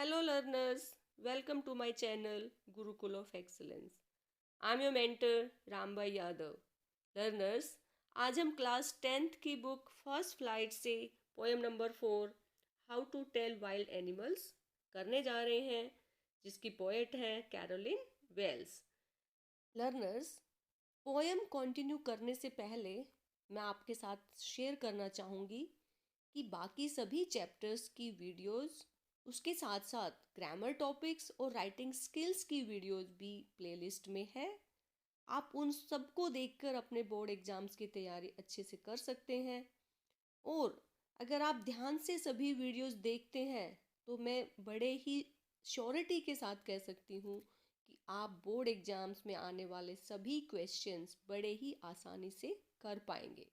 Hello learners, welcome to my channel Gurukul of Excellence. I am your mentor Rambai Yadav. Learners, आज हम class 10th की book first flight से poem number 4 how to tell wild animals करने जा रहे हैं, जिसकी पोएट हैं Carolyn Wells. Learners, poem continue करने से पहले मैं आपके साथ शेयर करना चाहूँगी कि बाकी सभी चैप्टर्स की वीडियोस, उसके साथ साथ ग्रामर टॉपिक्स और राइटिंग स्किल्स की वीडियोस भी प्लेलिस्ट में है. आप उन सबको देखकर अपने बोर्ड एग्जाम्स की तैयारी अच्छे से कर सकते हैं. और अगर आप ध्यान से सभी वीडियोस देखते हैं तो मैं बड़े ही श्योरिटी के साथ कह सकती हूँ कि आप बोर्ड एग्जाम्स में आने वाले सभी क्वेश्चंस बड़े ही आसानी से कर पाएंगे.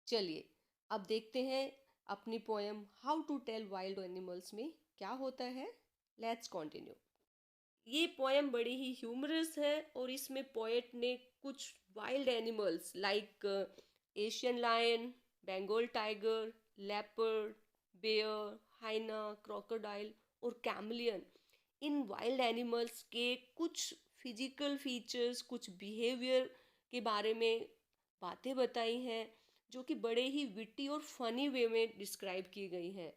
चलिए अब देखते हैं अपनी poem how to tell wild animals में क्या होता है. Let's continue. ये पोएम बड़ी ही ह्यूमरस है और इसमें पोएट ने कुछ wild animals like Asian lion, Bengal tiger, leopard, bear, hyena, crocodile और कैमलियन, इन वाइल्ड एनिमल्स के कुछ फिजिकल फीचर्स, कुछ बिहेवियर के बारे में बातें बताई हैं जो कि बड़े ही विटी और फनी वे में डिस्क्राइब की गई हैं.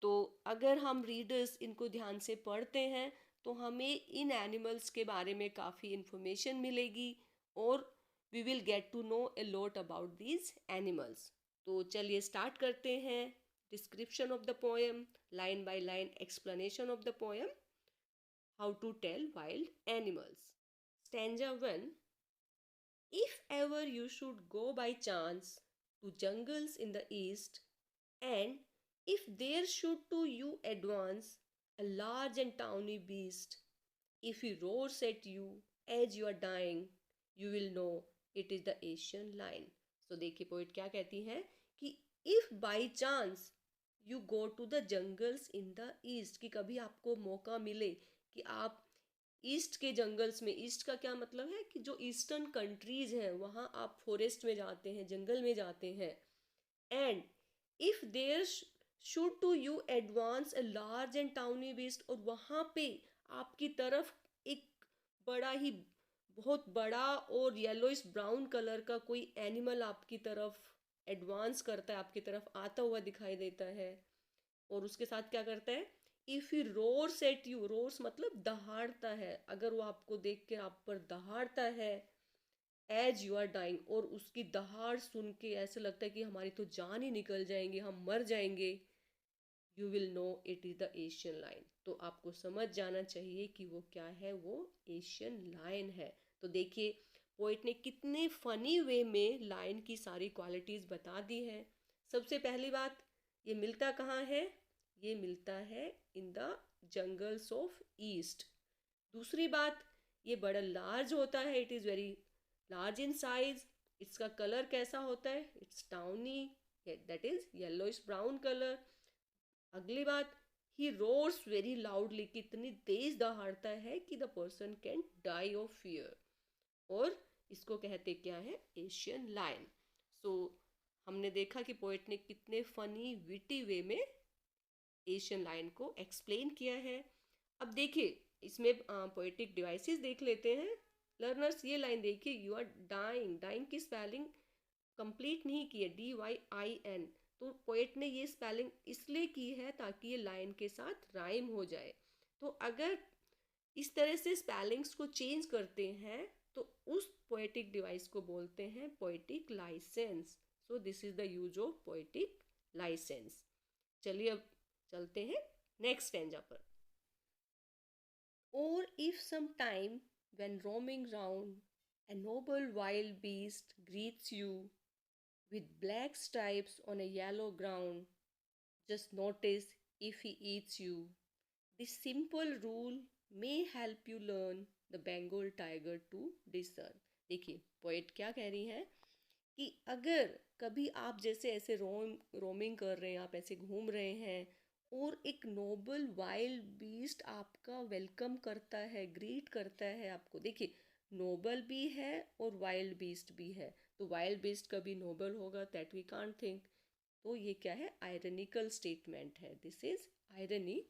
तो अगर हम रीडर्स इनको ध्यान से पढ़ते हैं तो हमें इन एनिमल्स के बारे में काफ़ी इन्फॉर्मेशन मिलेगी और we will get to know a lot about these animals. तो चलिए स्टार्ट करते हैं. Description of the poem, line by line explanation of the poem how to tell wild animals. Stanza 1. If ever you should go by chance to jungles in the east, and if there should to you advance a large and tawny beast, if he roars at you as you are dying, you will know it is the Asian lion. So देखिए poet क्या कहती हैं कि if by chance you go to the jungles in the east, कि कभी आपको मौका मिले कि आप ईस्ट के जंगल्स में, ईस्ट का क्या मतलब है कि जो ईस्टर्न कंट्रीज हैं वहाँ आप फॉरेस्ट में जाते हैं, जंगल में जाते हैं. And if there should to you advance a large and tawny beast, और वहाँ पे आपकी तरफ एक बड़ा ही, बहुत बड़ा और येलोइश ब्राउन कलर का कोई एनिमल आपकी तरफ एडवांस करता है, आपकी तरफ आता हुआ दिखाई देता है. और उसके साथ क्या करता है, if he roars at you, roars मतलब दहाड़ता है, अगर वो आपको देख के आप पर दहाड़ता है एज यू आर डाइंग, और उसकी दहाड़ सुन के ऐसे लगता है कि हमारी तो जान ही निकल जाएंगे, हम मर जाएंगे, you will know it is the Asian lion. तो आपको समझ जाना चाहिए कि वो क्या है, वो एशियन लायन है. तो देखिए पोइट ने कितने फनी वे में लायन की सारी क्वालिटीज़ बता दी है. सबसे पहली बात, ये मिलता कहाँ है, ये मिलता है in the jungles of east. दूसरी बात, ये बड़ा लार्ज होता है, it is very large in size. इसका कलर कैसा होता है, it's tawny, that is yellowish brown colour. अगली बात, ही रोर्स वेरी लाउडली, कितनी तेज दहाड़ता है कि the person can die of fear. और इसको कहते क्या है, एशियन लायन. सो हमने देखा कि पोएट ने कितने फनी विटी वे में एशियन लायन को एक्सप्लेन किया है. अब देखिए इसमें पोएटिक डिवाइसेस देख लेते हैं. लर्नर्स ये लाइन देखिए, यू आर डाइंग, डाइंग की स्पेलिंग कंप्लीट नहीं की है, DYIN. तो पोएट ने ये स्पेलिंग इसलिए की है ताकि ये लाइन के साथ राइम हो जाए. तो अगर इस तरह से स्पेलिंग्स को चेंज करते हैं तो उस पोएटिक डिवाइस को बोलते हैं poetic licence. So this is the use of poetic licence. चलिए अब चलते हैं नेक्स्ट स्टैंजा पर. Or if some time when roaming round a noble wild beast greets you with black stripes on a yellow ground, just notice if he eats you. This simple rule may help you learn the Bengal tiger to discern. देखिए poet क्या कह रही हैं कि अगर कभी आप जैसे ऐसे रोमिंग कर रहे हैं, आप ऐसे घूम रहे हैं और एक नोबल वाइल्ड बीस्ट आपका वेलकम करता है, ग्रीट करता है आपको. देखिए नोबल भी है और वाइल्ड बीस्ट भी है, तो वाइल्ड बीस्ट कभी नोबल होगा, दैट वी कांट थिंक. तो ये क्या है, आयरनिकल स्टेटमेंट है, this is irony.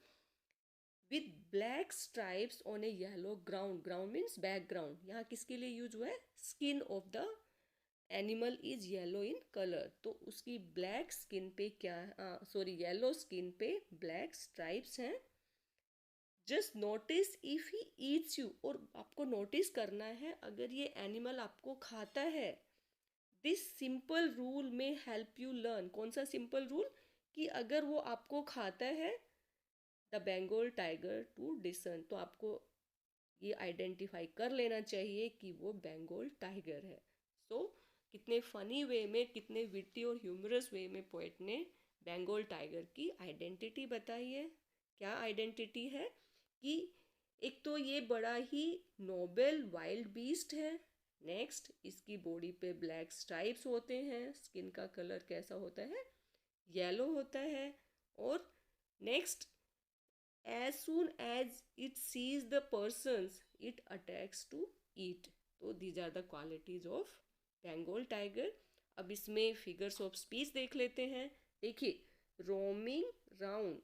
With black stripes on A yellow ground. Ground means background. यहाँ किसके लिए यूज हुआ है? Skin of the animal is yellow in colour. तो उसकी ब्लैक स्किन पे क्या है, सॉरी येलो स्किन पे ब्लैक स्ट्राइप्स हैं. Just notice if he eats you. और आपको नोटिस करना है अगर ये एनिमल आपको खाता है. दिस सिंपल रूल में हेल्प यू लर्न. कौन सा सिंपल रूल? कि अगर वो आपको खाता है द बंगाल टाइगर टू डिसन, तो आपको ये आइडेंटिफाई कर लेना चाहिए कि वो बंगाल टाइगर है. सो कितने फनी वे में, कितने विट्टी और ह्यूमरस वे में पोएट ने बंगाल टाइगर की आइडेंटिटी बताई है. क्या आइडेंटिटी है? कि एक तो ये बड़ा ही नोबल वाइल्ड बीस्ट है. नेक्स्ट, इसकी बॉडी पे ब्लैक स्ट्राइप्स होते हैं. स्किन का कलर कैसा होता है? येलो होता है. और next, as soon as it sees the persons it attacks to eat. तो these are the qualities of Bengal tiger. अब इसमें फिगर्स ऑफ स्पीच देख लेते हैं. देखिए, roaming round,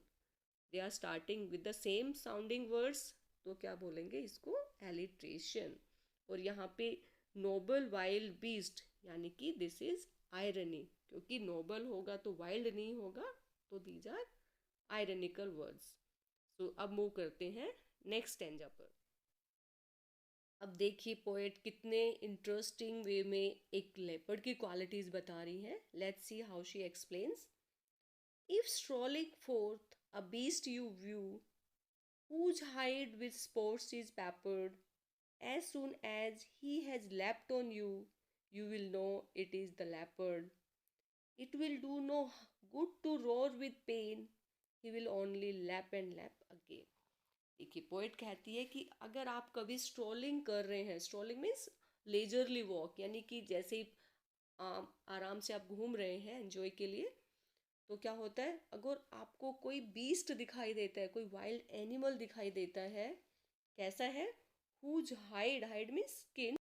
they are starting with the same sounding words, तो क्या बोलेंगे इसको? एलिट्रेशन. और यहाँ पे नोबल वाइल्ड बीस्ट, यानी कि दिस इज आयरनी, क्योंकि नोबल होगा तो वाइल्ड नहीं होगा, तो दीज आर आयरनिकल वर्ड्स. तो अब मूव करते हैं नेक्स्ट स्टैंजा पर. अब देखिए पोएट कितने इंटरेस्टिंग वे में एक लेपर्ड की क्वालिटीज बता रही हैं. Let's see how she explains. If strolling fourth a beast you view, whose hide with spots is peppered, as soon as he has leapt on you, you will know it is the leopard. It will do no good to roar with pain, he will only lap and lap again. देखिए, poet कहती है कि अगर आप कभी strolling कर रहे हैं, स्ट्रोलिंग मीन्स लेजरली वॉक, यानी कि जैसे ही आराम से आप घूम रहे हैं एंजॉय के लिए, तो क्या होता है अगर आपको कोई बीस्ट दिखाई देता है, कोई वाइल्ड एनिमल दिखाई देता है, कैसा है? Whose hide, hide means skin,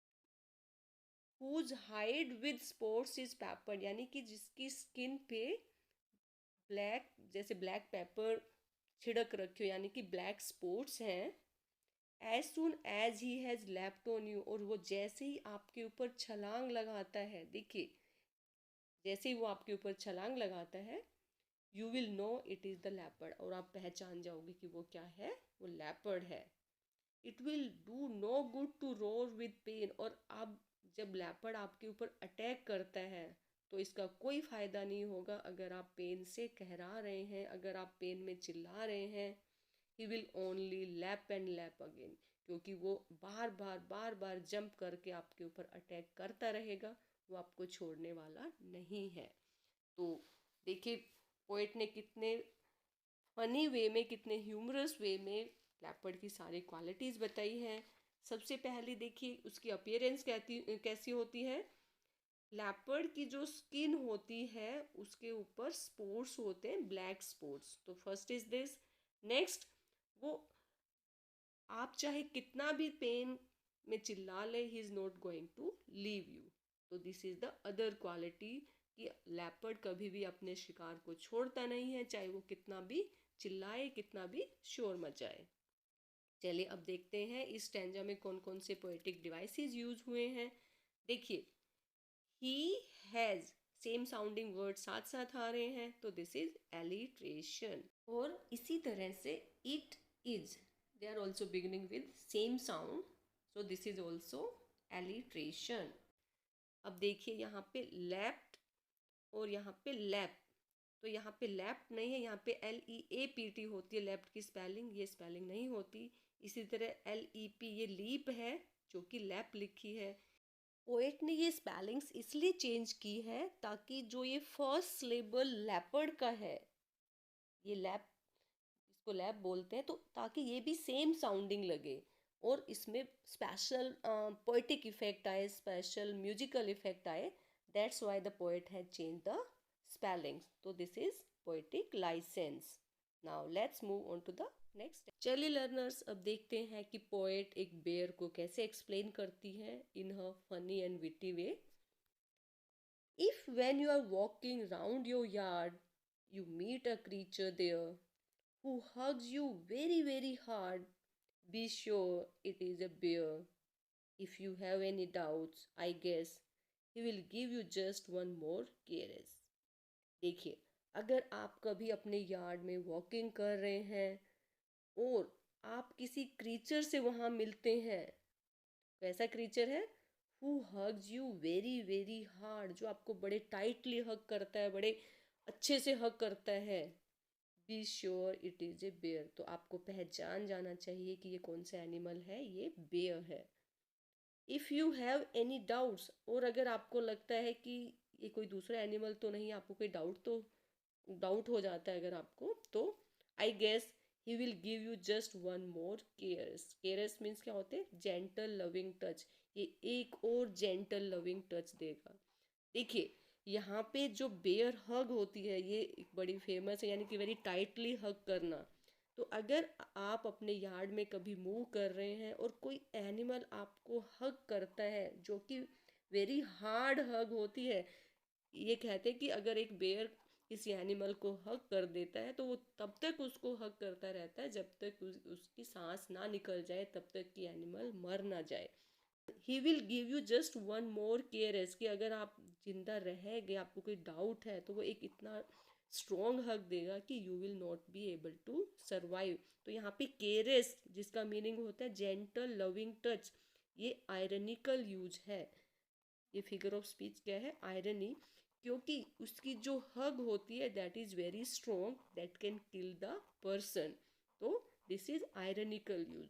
whose hide with spots is peppered, यानी कि जिसकी स्किन पे ब्लैक, जैसे ब्लैक पेपर छिड़क रखे हो, यानी कि ब्लैक स्पॉट्स हैं. As soon as he has leaped on you, और वो जैसे ही आपके ऊपर छलांग लगाता है, देखिए जैसे ही वो आपके ऊपर छलांग लगाता है, you will know it is the leopard, और आप पहचान जाओगे कि वो क्या है? वो लेपर्ड है. It will do no good to roar with pain, और आप जब लेपर्ड आपके ऊपर अटैक करता है तो इसका कोई फ़ायदा नहीं होगा अगर आप पेन से कहरा रहे हैं, अगर आप पेन में चिल्ला रहे हैं. He will only leap and leap again, क्योंकि वो बार बार जंप करके आपके ऊपर अटैक करता रहेगा, वो आपको छोड़ने वाला नहीं है. तो देखिए पोएट ने कितने फनी वे में, कितने ह्यूमरस वे में लेपर्ड की सारी क्वालिटीज़ बताई हैं. सबसे पहले देखिए उसकी अपीयरेंस कैसी होती है. लेपर्ड की जो स्किन होती है उसके ऊपर स्पॉट्स होते हैं, ब्लैक स्पॉट्स. तो फर्स्ट इज दिस. नेक्स्ट, वो आप चाहे कितना भी पेन में चिल्ला ले, he is not going to leave you. तो this is the other quality कि लेपर्ड कभी भी अपने शिकार को छोड़ता नहीं है, चाहे वो कितना भी चिल्लाए, कितना भी शोर मचाए. चलिए अब देखते हैं इस स्टैंजा में कौन कौन से पोएटिक डिवाइसेस यूज हुए हैं. देखिए, he has, same sounding word साथ साथ आ रहे हैं, तो दिस इज एलिट्रेशन. और इसी तरह से it is, they are also beginning with same sound, so this is also alliteration. अब देखिए यहाँ पे लेफ्ट और यहाँ पे लैप, तो यहाँ पे लेफ्ट नहीं है, यहाँ पे LEAPT होती है लेफ्ट की स्पेलिंग, ये स्पेलिंग नहीं होती. इसी तरह LEP ये लीप है जो कि लैप लिखी है. पोएट ने ये स्पेलिंग्स इसलिए चेंज की है ताकि जो ये फर्स्ट सिलेबल लेपर्ड का है, ये लैप, इसको लैप बोलते हैं, तो ताकि ये भी सेम साउंडिंग लगे और इसमें स्पेशल पोएटिक इफेक्ट आए, स्पेशल म्यूजिकल इफेक्ट आए. That's why the poet has change the spellings. तो this is poetic license. Now let's move on to the next. चलिए लर्नर्स, अब देखते हैं कि पोएट एक बेयर को कैसे एक्सप्लेन करती है in her funny and witty way. If when you are walking round your yard you meet a creature there who hugs you very very hard, be sure it is a bear. If you have any doubts, I guess he will give you just one more caress. देखिए, अगर आप कभी अपने yard में walking कर रहे हैं और आप किसी क्रीचर से वहाँ मिलते हैं, कैसा क्रीचर है? Who hugs you very very hard, जो आपको बड़े टाइटली हग करता है, बड़े अच्छे से हग करता है, be sure it is a bear. तो आपको पहचान जाना चाहिए कि ये कौन सा एनिमल है, ये बेयर है। If you have any doubts, और अगर आपको लगता है कि ये कोई दूसरा एनिमल तो नहीं, आपको कोई डाउट हो जाता है अगर आपको, तो I guess he will give you just one more caress. Caress means क्या होते हैं? Gentle loving touch. ये एक और जेंटल लविंग टच देगा। देखिए, यहाँ पे जो बेयर हग होती है ये एक बड़ी फेमस है, यानी कि वेरी टाइटली हग करना। तो अगर आप अपने यार्ड में कभी मूव कर रहे हैं और कोई एनिमल आपको हग करता है, जो कि वेरी हार्ड हग होती है, ये कहते हैं कि अगर एक बेयर किसी एनिमल को हग कर देता है तो वो तब तक उसको हग करता रहता है जब तक उसकी सांस ना निकल जाए, तब तक कि एनिमल मर ना जाए। He will give you just one more caress, कि अगर आप जिंदा रह गए, आपको कोई डाउट है, तो वो एक इतना स्ट्रॉन्ग हक देगा कि you will not be able to survive. तो यहाँ पे केयरस, जिसका मीनिंग होता है जेंटल लविंग टच, ये आयरनिकल यूज है। ये फिगर ऑफ स्पीच क्या है? आयरनी, क्योंकि उसकी जो हग होती है that is very strong, that can kill the person. तो दिस इज आयरनिकल यूज।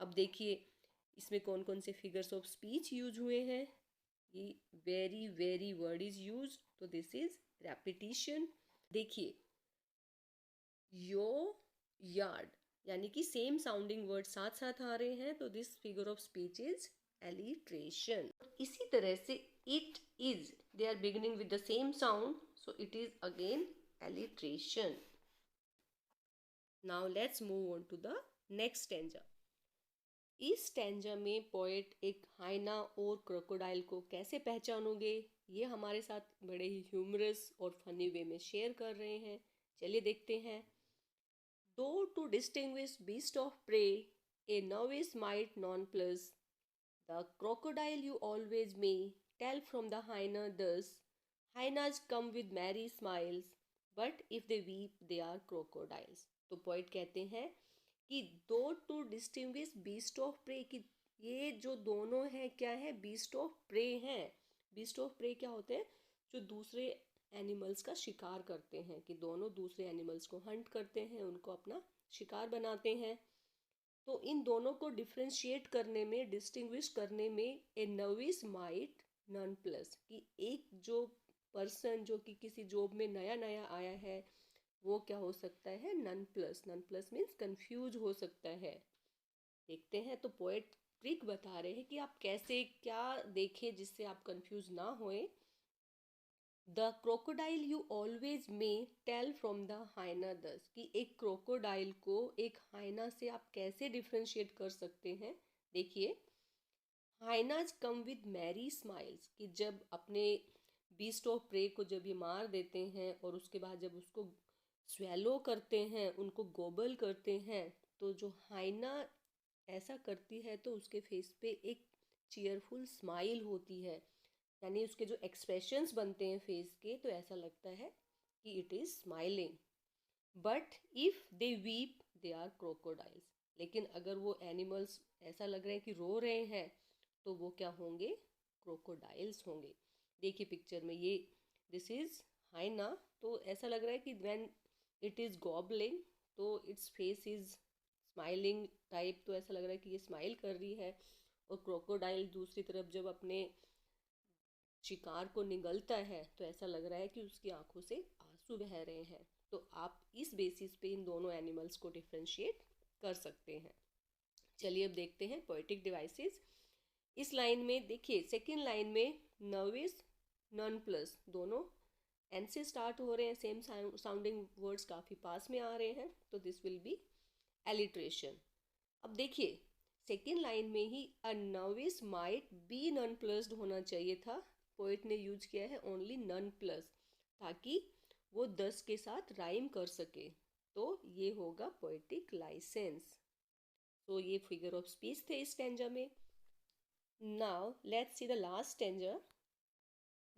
अब देखिए इसमें कौन कौन से फिगर्स ऑफ स्पीच यूज हुए हैं। ये very very word is use, तो दिस इज रेपिटिशन। देखिए, यो यार्ड, यानी कि सेम साउंडिंग वर्ड साथ साथ आ रहे हैं, तो this figure of speech is alliteration. इसी तरह से it is, they are beginning with the same sound, so it is again alliteration. Now let's move on to the next stanza. इस stanza में पोएट एक हाइना और crocodile को कैसे पहचानोगे, ये हमारे साथ बड़े ही ह्यूमरस और फनी वे में शेयर कर रहे हैं। चलिए देखते हैं। Though to distinguish beast of prey, a novice might nonplus, the crocodile you always may tell from the hyena thus, hyenas come with merry smiles, but if they weep they are crocodiles। तो poet कहते हैं कि though to distinguish beast of prey, कि ये जो दोनों हैं क्या है? बीस्ट ऑफ प्रे हैं। बीस्ट ऑफ प्रे क्या होते हैं? जो दूसरे एनिमल्स का शिकार करते हैं, कि दोनों दूसरे एनिमल्स को हंट करते हैं, उनको अपना शिकार बनाते हैं। तो इन दोनों को डिफ्रेंशिएट करने में, डिस्टिंग्विश करने में, ए नविस माइट नन प्लस, कि एक जो पर्सन जो कि किसी जॉब में नया नया आया है, वो क्या हो सकता है? Nonplus. Nonplus means confuse हो सकता है। देखते हैं, तो पोएट ट्रिक बता रहे हैं कि आप कैसे क्या देखें जिससे आप कंफ्यूज ना होए। The crocodile you always may tell from the hyena thus, कि एक क्रोकोडाइल को एक हाइना से आप कैसे डिफ्रेंशिएट कर सकते हैं। देखिए, hyenas come with merry smiles, कि जब अपने बीस्ट ऑफ प्रे को जब ये मार देते हैं और उसके बाद जब उसको स्वेलो करते हैं, उनको गोबल करते हैं, तो जो हाइना ऐसा करती है तो उसके फेस पे एक चीयरफुल स्माइल होती है, यानी उसके जो एक्सप्रेशंस बनते हैं फेस के, तो ऐसा लगता है कि it is smiling. But if they weep they are crocodiles, लेकिन अगर वो एनिमल्स ऐसा लग रहा है कि रो रहे हैं, तो वो क्या होंगे? क्रोकोडाइल्स होंगे। देखिए पिक्चर में, ये दिस इज़ हाइना, तो ऐसा लग रहा है कि व्हेन इट इज़ गॉबलिंग, तो its face is smiling type, तो ऐसा लग रहा है कि ये स्माइल कर रही है। और क्रोकोडाइल दूसरी तरफ जब अपने शिकार को निगलता है, तो ऐसा लग रहा है कि उसकी आंखों से आंसू बह रहे हैं। तो आप इस बेसिस पे इन दोनों एनिमल्स को डिफ्रेंशिएट कर सकते हैं। चलिए अब देखते हैं पोएटिक डिवाइसेस। इस लाइन में देखिए, सेकेंड लाइन में नर्विस नन प्लस, दोनों एन से स्टार्ट हो रहे हैं, सेम साउंडिंग वर्ड्स काफ़ी पास में आ रहे हैं, तो दिस विल बी एलिट्रेशन। अब देखिए, सेकेंड लाइन में ही अ नर्विस माइट बी नन प्लस्ड होना चाहिए था, पोइट ने यूज किया है ओनली नन प्लस, ताकि वो 10 के साथ राइम कर सके। तो ये होगा पोएटिक लाइसेंस। तो ये फिगर ऑफ स्पीच थे इस स्टैंजा में। Now let's see the last stanza.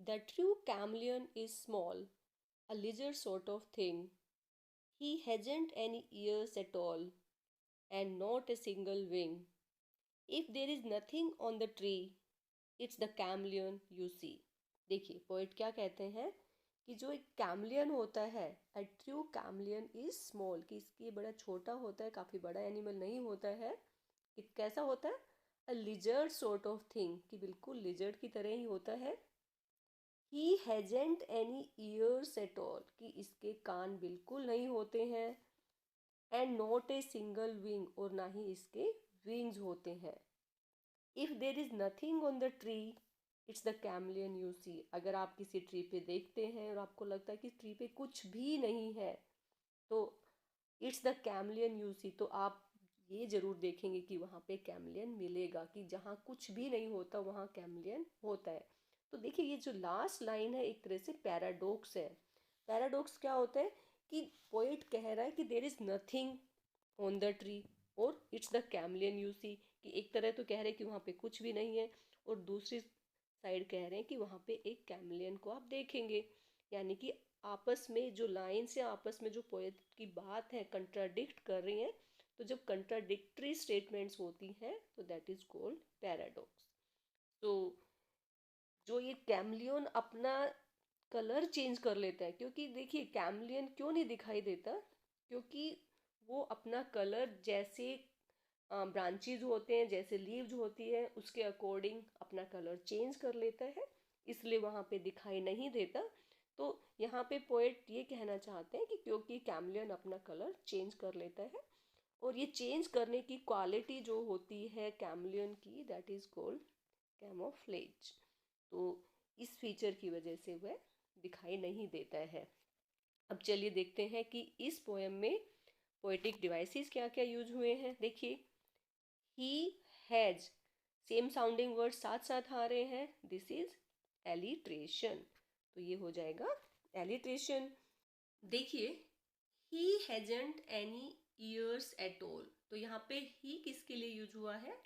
The true chameleon is small, a lizard sort of thing. He hasn't any ears at all, and not a single wing. If there is nothing on the tree, it's the chameleon you see. देखिए poet क्या कहते हैं कि जो एक chameleon होता है, a true chameleon is small, कि इसकी बड़ा छोटा होता है, काफ़ी बड़ा एनिमल नहीं होता है। कि कैसा होता है? a lizard sort of thing, कि बिल्कुल लिजर्ड की तरह ही होता है। He hasn't any ears at all, कि इसके कान बिल्कुल नहीं होते हैं। And not a single wing, और ना ही इसके विंग्स होते हैं। If there is nothing on the tree, it's the chameleon you see. अगर आप किसी ट्री पे देखते हैं और आपको लगता है कि ट्री पे कुछ भी नहीं है, तो इट्स द कैमलियन यू सी। तो आप ये जरूर देखेंगे कि वहाँ पे कैमलियन मिलेगा, कि जहाँ कुछ भी नहीं होता वहाँ कैमलियन होता है। तो देखिए ये जो लास्ट लाइन है एक तरह से पैराडॉक्स है। पैराडॉक्स क्या होता है कि पोएट कह रहा है कि देर is nothing on the tree और इट्स द कैमलियन यू सी, कि एक तरह तो कह रहे हैं कि वहाँ पे कुछ भी नहीं है, और दूसरी साइड कह रहे हैं कि वहाँ पे एक कैमलियन को आप देखेंगे। यानी कि आपस में जो लाइन्स है, आपस में जो पोएट की बात है, कंट्राडिक्ट कर रही हैं। तो जब कंट्राडिक्टरी स्टेटमेंट्स होती हैं तो दैट इज कॉल्ड पैराडॉक्स। तो जो ये कैमलियन अपना कलर चेंज कर लेता है, क्योंकि देखिए कैमलियन क्यों नहीं दिखाई देता, क्योंकि वो अपना कलर जैसे ब्रांचेज होते हैं, जैसे लीव्स होती है, उसके अकॉर्डिंग अपना कलर चेंज कर लेता है, इसलिए वहाँ पे दिखाई नहीं देता। तो यहाँ पे पोएट ये कहना चाहते हैं कि क्योंकि कैमलियन अपना कलर चेंज कर लेता है, और ये चेंज करने की क्वालिटी जो होती है कैमलियन की, दैट इज कॉल्ड कैमोफ्लेज। तो इस फीचर की वजह से वह दिखाई नहीं देता है। अब चलिए देखते हैं कि इस पोएम में पोएटिक डिवाइसेस क्या क्या यूज हुए हैं। देखिए he has, same sounding word साथ साथ आ रहे हैं, दिस इज एलिट्रेशन। तो ये हो जाएगा एलिट्रेशन। देखिए he hasn't any ears at all, तो यहाँ पे ही किसके लिए यूज हुआ है?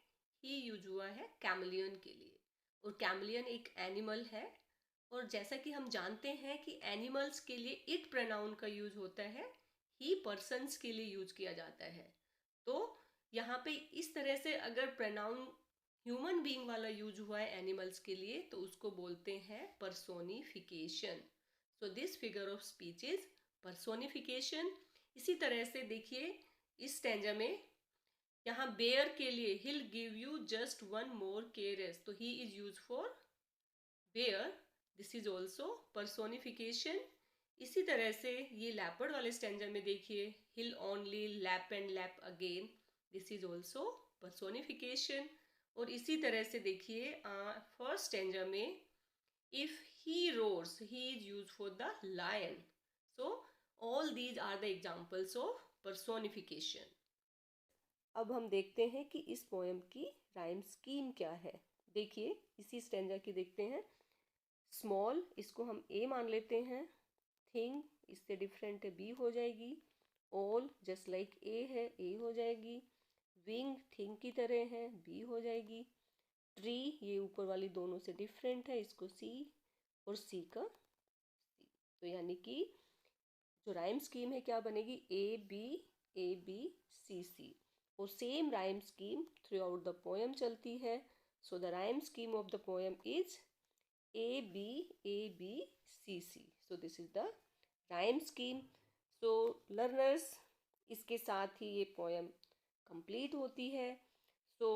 ही यूज हुआ है कैमलियन के लिए, और कैमलियन एक एनिमल है। और जैसा कि हम जानते हैं कि एनिमल्स के लिए इट प्रोनाउन का यूज होता है, ही पर्सन्स के लिए यूज किया जाता है। तो यहाँ पे इस तरह से अगर प्रोनाउन ह्यूमन बीइंग वाला यूज हुआ है एनिमल्स के लिए, तो उसको बोलते हैं personification. So this figure of speech is personification. इसी तरह से देखिए इस स्टैंजा में यहाँ बेयर के लिए he'll give you just one more caress, तो he is use for bear, this is also personification. इसी तरह से ये लैपर्ड वाले स्टैंजा में देखिए he'll only leap and leap again, this is also personification. और इसी तरह से देखिए फर्स्ट स्टैंजा में if he roars, he is use for the lion. So all these are the examples of personification. अब हम देखते हैं कि इस पोएम की राइम स्कीम क्या है। देखिए इसी स्टैंजा की देखते हैं। स्मॉल, इसको हम ए मान लेते हैं। थिंग इससे डिफरेंट है, बी हो जाएगी। ऑल जस्ट लाइक ए है, ए हो जाएगी। विंग थिंग की तरह है, बी हो जाएगी। ट्री ये ऊपर वाली दोनों से डिफरेंट है, इसको सी, और सी का सी। तो यानी कि जो राइम स्कीम है क्या बनेगी? A B C C. और same rhyme scheme throughout the poem चलती है। So the rhyme scheme of the poem is A B C C. So this is the rhyme scheme. So learners, इसके साथ ही ये poem complete होती है। सो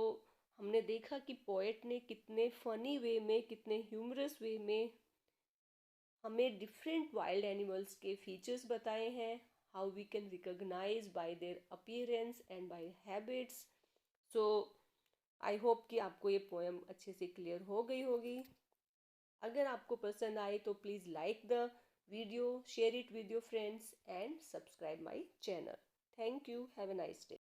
हमने देखा कि पोएट ने कितने फनी वे में, कितने ह्यूमरस वे में हमें डिफरेंट वाइल्ड एनिमल्स के फीचर्स बताए हैं, how we can recognise by their appearance and by habits. So I hope कि आपको ये पोएम अच्छे से क्लियर हो गई होगी। अगर आपको पसंद आए तो please like the video, share it with your friends and subscribe my channel. Thank you, have a nice day.